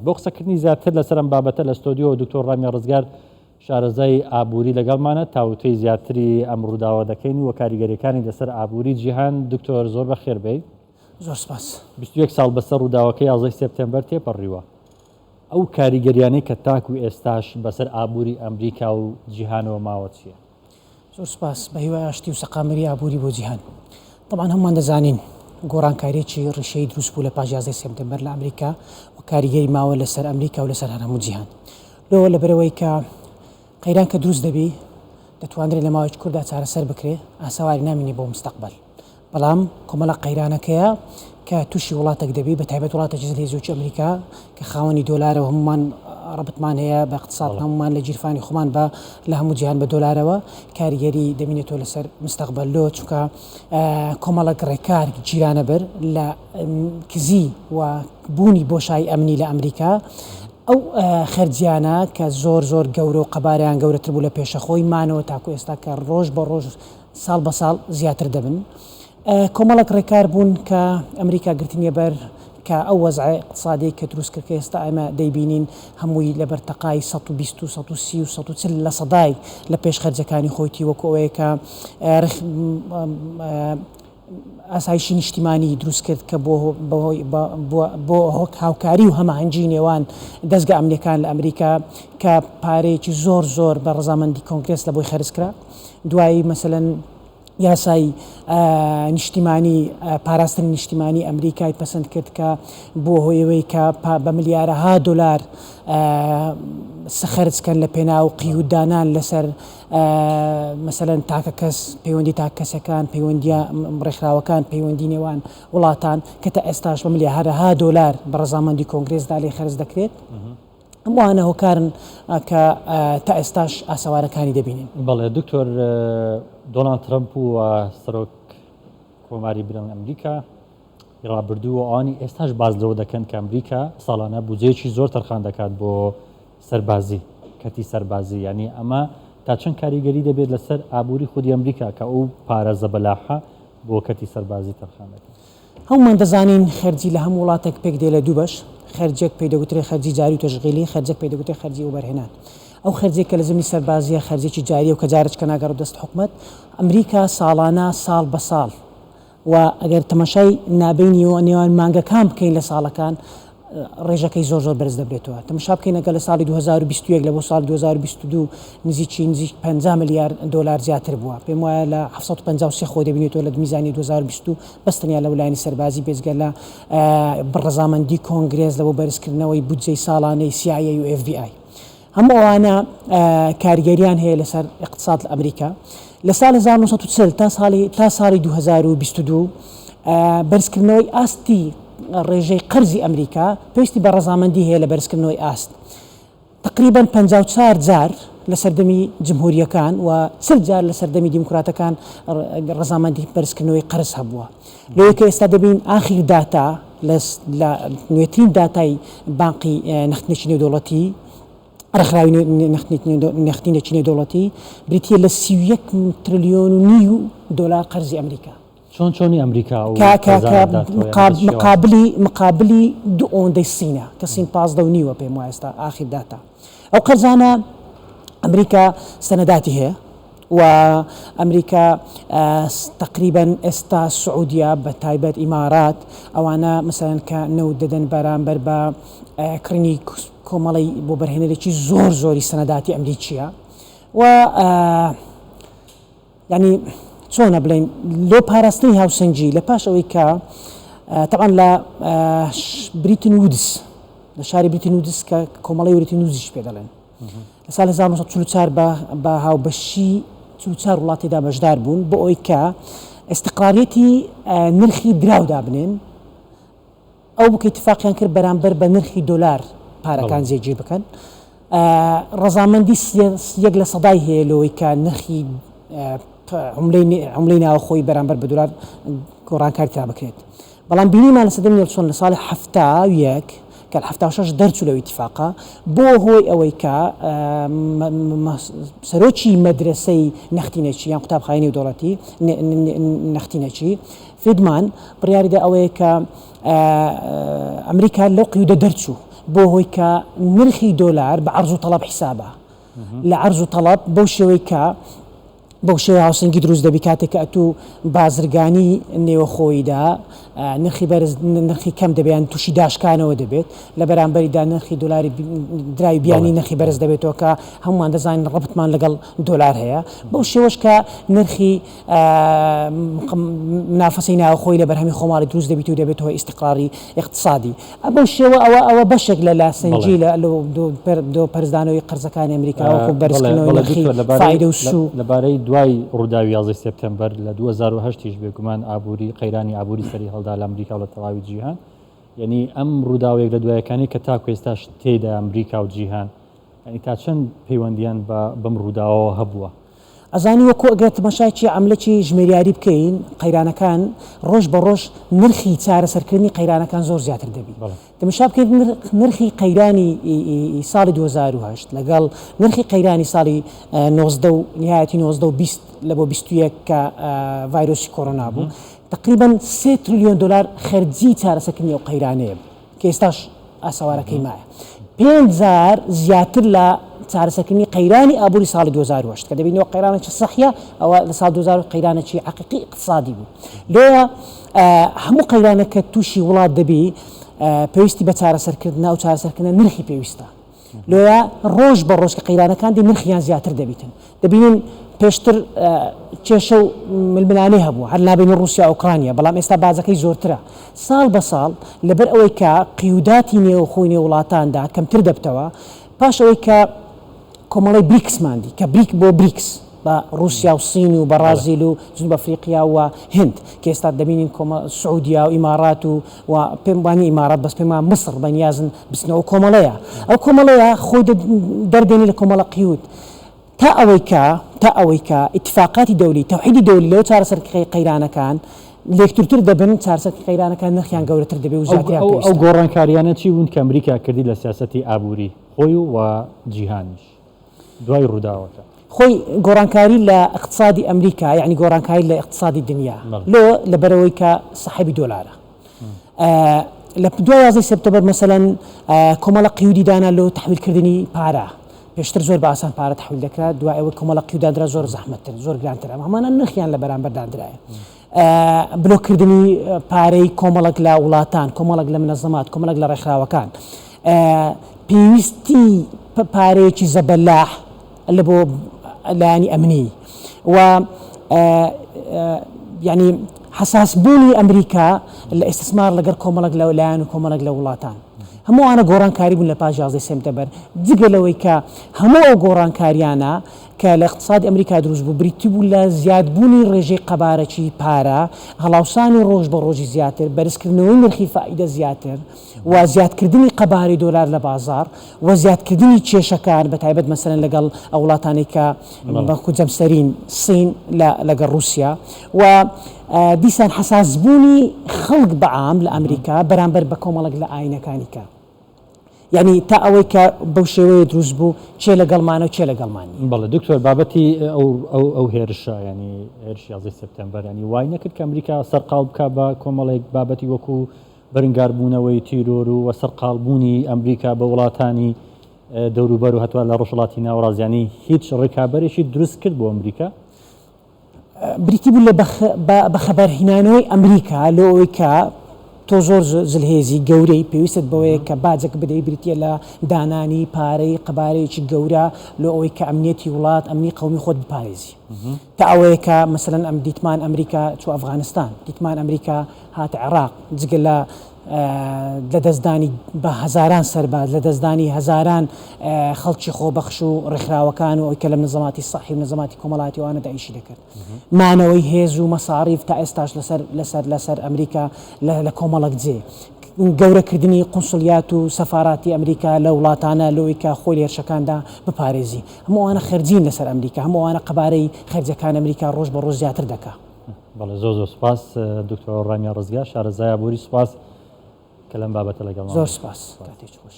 بۆ قسەکردنی زیاتر لەسەرم بابەتە لە ستۆدیۆ دکتۆر ڕامی ڕزگار شارەزای ئابووری لەگەڵمانە تاوتەی زیاتری ئەم ڕووداوە دەکەین و کاریگەریەکانی لەسەر ئابووری جیهان. دکتۆر زۆر بەخێر بێ. زۆر سپاس. 21 ساڵ بەسەر ڕووداوەکەی 11 سپتێمبەر تێپەڕیوە. ئەو کاریگەریانەی کە تاکو ئێستاش بەسەر ئابووری ئەمریکا و جیهانەوە ماوە چییە؟ زۆر سپاس. بە هیوای ئاشتی و سەقامەری ئابووری بۆ جیهان. طبعاً هەمومان دەزانین گۆڕانکاریەکی ڕیشەی دروست بوو لە پاش 11 سپتێمبەر لە ئەمریکا و کاریگەری ماوە لەسەر ئەمریکا و لەسەر هەموو جیهان. لەوە لەبەرەوەی کە قەیران کە دروست دەبی دەتوانرێت لە ماوەی کووردا چارەسەر بکرێ، ئاساواری نامینی بۆ مستەقبل. بەڵام کۆمەڵە قەیرانەکەیە کە تووشی وڵاتێک دەبی، بە تایبەت وڵاتێکی هێزووکی ئەمریکا کە خاوەنی دۆلارەوە هەمومان ڕبطمان هەیە بە اقتصاد هەمومان لە جیرفانی خۆمان بە لە هەموو جیهان بە دۆلارەوە کاریگەری دەمێنێتەوە لەسەر مستەقبل. لۆ چونکە کۆمەڵک ڕێکار جیرانە بەر لە کزی و بوونی بۆشایی ئەمنی لە ئەمریکا ئەو خەرجیانە کە زۆر گەورە و قەباریان گەورەتر بوو لە پێشەخۆی مانەوە تاکو ئێستا کە ڕۆژ بە ڕۆژ ساڵ بە ساڵ زیاتر دەبن. کۆمەڵک ڕێکار بوون کە ئەمریکا گرتنیە بەر کە ئەو وەزعی اقتصادی کە دروست کرد کە ئێستا ئێمە دەیبینین هەمووی لە بەرتەقای 120 و 130 و 140 لە سەدای لە پێش خەرجەکانی خۆیتی وەکو ئەوەیە کە ئاسایشی نیشتیمانی دروست کرد کە بۆ هاوکاری و هەماهەنگی نێوان دەستگا ئەمنیەکان لە ئەمریکا کە پارەیەکی زۆر بە ڕەزامەندی کۆنگرێس لە بۆی خەرجکرا. دوایی مەسەلەن یاسای نیشتیمانی پاراستنی نیشتیمانی ئەمریکای پەسەند کرد کە بۆ هۆیەوەی کە بە ملیارەها دۆلار سەخەرجکەن لە پێناو قیودانان لەسەر مەسەلەن تاکە کەس پەیوەندی تاکە کەسەکان پەیوەندیە ڕێکخراوەکان پەیوەندی نێوان وڵاتان کە تا ئێستاش بە ملیارەها دۆلار بە ڕەزامەندی کۆنگرێسدا لێ خەرج دەکرێت. ئەموانە هۆکارن کە تا ئێستاش ئاسەوارەکانی دەبینین. بەڵێ دکتۆر دۆناڵد ترەمپ و سەرۆک کۆماری برن ئەمریکا ڕابردووە ئەوانی ئێستاش باز لەوە دەکەن کە ئەمریکا ساڵانە بودجەیەکی زۆر تەرخان دەکات بۆ سەربازی کەتی سەربازی. یعنی ئەمە تا چەند کاریگەری دەبێت لەسەر ئابووری خودی ئەمریکا کە ئەو پارێزە بەلاحە بۆ کەتی سەربازی تەرخان دەکات. هەمومان دەزانین خەرجی لە هەموو وڵاتێک پێک دێ لە دوو بەش. خەرجێک پێدەگوترێ خەرجی جاری و تەشغیلی، خەرجێک پێدەگوترێ خەرجی وبەرهێنان. ئەو خەرجێک کە لە زمینی سەربازیە خەرجێکی جاریە و کە جارێک کە ناگەڕێت دەست حکومەت. ئەمریکا ساڵانە ساڵ بە ساڵ و ئەگەر تەماشای نابینی و نێوان مانگەکان بکەین لە ساڵەکان ڕێژەکەی زۆر بەرز دەبرێتەوە. تەماشا بکەین ئەگەر لە ساڵی 2021 لە بۆ ساڵی 2022 نزیک 50 ملیار دۆلار زیاتر بووە. پێم وایە لە 753 خۆ دەبینێتەوە لە میزانی 2022 بەستنیا لە وڵانی سەربازی بێزگە لە بڕەزامەندی کۆنگرێز لە بۆ بەرزکردنەوەی بودجەی ساڵانەی CIA و FBI. هەموو ئەوانە کاریگەریان هەیە لەسەر اقتصاد لە ئەمریکا. لە ساڵ 1940 تا ساڵی 2022 بەرزکردنەوەی ئاستی ڕێژەی قەرزی ئەمریکا پێویستی بە ڕەزامەندی هەیە لە بەرزکردنەوەی ئاست. تقریباً 54 جار لە سەردەمی جمهوریەکان و 40 جار لە سەردەمی دیموکراتەکان ڕەزامەندی بەرزکردنەوەی قەرز هەبووە. لەوەی کە ئێستا دەبین ئاخیر داتا لە نوێترین داتای بانقی نەختێکی نێودەوڵەتی ڕێکخراوی نەختینێکی نێودەوڵەتی بریتیە لە 31 تریلیۆن و نیو دۆلار قەرزی ئەمریکا. چۆنی ئەمریکا مقابلی 2 سینە کە سین 15.5 پێم وایە ئێستا ئاخیر داتا. ئەو قەرزانە ئەمریکا سەنەداتی هەیە و ئەمریکا تقریبا ئێستا سعودیا بە تایبەت ئیمارات ئەوانە مەسەلەن کە نەوت دەدەن بەرامبەر بە کڕینی کۆمەڵی بۆ بەرهێنەرێکی زۆری سەنەداتی ئەمریکیە و ینی چۆنە بڵێن لۆ پاراستنی هاوسەنگی لە پاش ئەوەی کە تەبعاً لە بریتن وودس لە شاری بریتن وودس کە کۆمەڵی بریتن وودزیش پێ دەڵێن لە ساڵ 1944 بە هاوبەشی 44 وڵاتیدا بەشدار بوون بۆ ئەوەی کە ئەستیقلالیەتی نرخی دراودا بنێن ئەو بکە اتفاقیان کرد بەرامبەر بە نرخی دۆلار پارەکان جێگیر بکەن. ڕەزامەندی 1 لە سەدای هەیە لەوەی کە نرخی عملەی ناوخۆی بەرامبەر بە دۆلار گۆڕانکاری تا بکرێت. بەڵام بینیمان لە سەدەمی نێڵسۆن لە ساڵی 71 کە 76 دەرچوو لەو ئیتیفاقە بۆ هۆی ئەوەی کە سەرۆکی مەدرسەی نەختینەکی یان قوتابخانەی نێودەوڵەتی نەختینەکی فریدمان بڕیاریدا ئەوەیە کە ئەمریکا لەو قیودە دەرچوو بۆ هۆی کە نرخی دۆلار بە عەرز و تەڵەب حیسابە لە عەرز و تەڵەب بەو شێوەی کە بەو شێوە هاوسەنگی دروست دەبی کاتێک کە ئەتوو بازرگانی نێوەخۆیدا نرخی کەم دەبیان تووشی داشکانەوە دەبێت لە بەرامبەریدا نرخی دۆلاری درای بیانی نرخی بەرز دەبێتەوە کە هەمومان دەزانین ڕبتمان لەگەڵ دۆلار هەیە بەو شێوەش کە نرخی منافەسەی ناوەخۆی لە بەرهەمی خۆماڵی دروست دەبێت و دەبێتەوە ئیستیقراری اقتصادی بەو شێوە ئەوە بەشێک لە لاسەنجی لە دۆ پەرزدانەوەی قەرزەکانی ئەمریکا وەکو بەرزکردنەوەی نرخی فایدە و سوو لەبارەی دوای ڕووداوی 11 سپتامبەر لە 2010 بێگومان ئابووری قەیرانی ئابووری سەری هەڵدا لە ئەمریکا و لە تەواوی جیهان یعنی ئەم ڕووداوێک لە دوایەکانی کە تاکو ئێستاش تێدا ئەمریکا و جیهان ینی تا چەند پەیوەندیان بەم ڕووداوەوە هەبووە ئەزانی وەکو ئەگەر تماشاکی عەملەکی ژمێریاری بکەین قەیرانەکان ڕۆژ بە ڕۆژ نرخی چارەسەرکردنی قەیرانەکان زۆر زیاتر دەبی تماشا بکەین نرخی قەیرانی ساڵی 2010 لەگەڵ نرخی قەیرانی ساڵی 90 و نهایەتی 90 و 20 لە بۆ 21 کە ڤایرۆسی کۆڕۆنا بوو تقریبا 3 تریلیۆن دلار خەرجی چارەسەرکردنی ئەو قەیرانەیە کە ئێستاش ئاساوارەکەی مایە 5,000 زیاتر لە چارەسەرکردنی قەیرانی ئابووری ساڵی 2010 کە دەبینەوە قەیرانێکی سەحیە ئەوە لە ساڵ 2000 قەیرانێکی حەقیقی اقتصادی بوو لێرە هەموو قەیرانەکە تووشی وڵات دەبی پێویستی بە چارەسەرکردن و چارەسەرکردن نرخی پێویستە لێرە ڕۆژ بە ڕۆژ کە قەیرانەکان دی نرخیان زیاتر دەبیتن دەبینین پێشتر کێشە و ململانەی هەبوو هەر نابینی رووسیا و ئوکرانیا بەڵام ئێستا بازەکەی زۆرترە ساڵ بە ساڵ لەبەر ئەوەی کە قیوداتی نێوەخۆی نێوڵاتاندا کەمتر دەبتەوە پاش ئەوەی کە کۆمەڵی بریکسماندی کە بریک بۆ بریکس بە رووسیا و سین و بەرازیل و جنوب ئەفریقیا و هند کە ئێستا دەبینین سعودیا و ئیمارات و پێم وانی ئیمارات بەس پێمان مصر بەنیازن بچنەوە کۆمەڵەیە ئەو کۆمەڵەیە خۆی دەردێنی لە کۆمەڵە قیود تا ئەوەی کە ئیتفاقاتی دەولی تەوحیدی دەولی لەو چارەسەرکردنی قەیرانەکان لێکترتر دەبن چارەسەرکردنی قەیرانەکان نرخیان گەورەتر دەبێت و زیاتریان پێویستە ئەو گۆڕانکاریانە چی بوون کە ئەمریکا کردی لە سیاسەتی ئابووری خۆی و جیهانیش دوای ڕووداوەکە خۆی گۆڕانکاری لە اقتصادی ئەمریکا یعنی گۆڕانکاری لە اقتصادی دنیا لەبەرەوەی کە سەحیبی دۆلارە لە 11 سپتامبەر مەسەلەن کۆمەڵە قیودی دانا لەو تەحویلکردنی پارە پێشتر زۆر بە ئاسان پارە تەحویل دەکرات دوای ئەوە کۆمەڵە قیوداندرا زۆر زەحمەتتر زۆر گرانتر هەمانە نرخیان لە بەرامبەر دادرایە بلۆکردنی پارەی کۆمەڵک لە وڵاتان کۆمەڵک لە منەزەمات کۆمەڵک لە ڕێکخراوەکان پێویستی پارەیەکی زەبەلاح لە بۆ لایانی ئەمنی و ینی حساسبوونی ئەمریکا لە ئێستثمار لەگەر کۆمەڵک لە لایەن و کۆمەڵک لە وڵاتان هەمووانە گۆڕانکاری بوون لە پاش 11 سپتامبەر جگە لەوەی کە هەموو ئەو گۆڕانکاریانە کە لە اقتصادی ئەمریکا دروست بوو بریتی بوو لە زیادبوونی ڕێژەی قەبارەکی پارە هەڵاوسانی ڕۆژ بە ڕۆژی زیاتر بەرزکردنەوەی نرخی فائیدە زیاتر و زیادکردنی قەبارەی دۆلار لە بازار و زیادکردنی کێشەکان بە تایبەت مەسەلەن لەگەڵ ئەو وڵاتانی کە بەخو جەمسەرین سین لەگەڵ رووسیا و دیسان حساسبوونی خەڵک بەعام لە ئەمریکا بەرامبەر بە کۆمەڵک لە ئاینەکانی کە یعنی تا ئەوەی کە بەو شێوەیە دروست بوو چێ لەگەڵمانە و چێ لەگەڵمانی بەڵێ دکتۆر بابەتی ئەو هێرشە ینی هێرشی 11 سپتامبەر ینی وای نەکرد کە ئەمریکا سەرقاڵ بکە بە کۆمەڵێک بابەتی وەکو بەرنگاربوونەوەی تیرۆر و سەرقاڵبوونی ئەمریکا بە وڵاتانی دەوروبەر و هەتوان لە ڕۆژهڵاتی ناوەڕاستیانی هیچ ڕێکابەرێکی دروست کرد بۆ ئەمریکا بریتی بوو لە بەخەبەرهێنانەوەی ئەمریکا لەوەی کە تۆ زۆر زلهێزی گەورەی پێویستت بەوەیە کە باجێک بدەی بریتە لە دانانی پارەی قەبارەیەکی گەورە لە ئەوەی کە ئەمنیەتی وڵات ئەمنی قەومی خۆت بپارێزی تا ئەوەیە کە مەسەلەن ئەم دیتمان ئەمریکا چوو ئەفغانستان دیتمان ئەمریکا هاتە عێراق جگە لە دەستدانی بە هەزاران سەرباز لە دەستدانی هەزاران خەڵکی خۆبەخش و ڕێکخراوەکان و ئەوەی کە لە نەزەماتی سەحی و نەزەماتی کۆمەڵاتی وانە داعیشی دەکرد مانەوەی هێز و مەساریف تا ئێستاش لەسەر ئەمریکا لە کۆمەڵک جێ گەورەکردنی قونسڵیات و سەفاراتی ئەمریکا لە وڵاتانە لەوەی کە خۆی لێرشەکاندا بپارێزی هەمووانە خەرجین لەسەر ئەمریکا هەمووانە قەبارەی خەرجەکان ئەمریکا ڕۆژ بە ڕۆژ زیاتر دەکا بەڵێ زۆر سوپاس دکتۆر ڕامیا ڕزگار شارەزای ئابووری سوپاس کە لەم بابەتە لەگەڵ زۆر سوپاس کاتێکی خۆش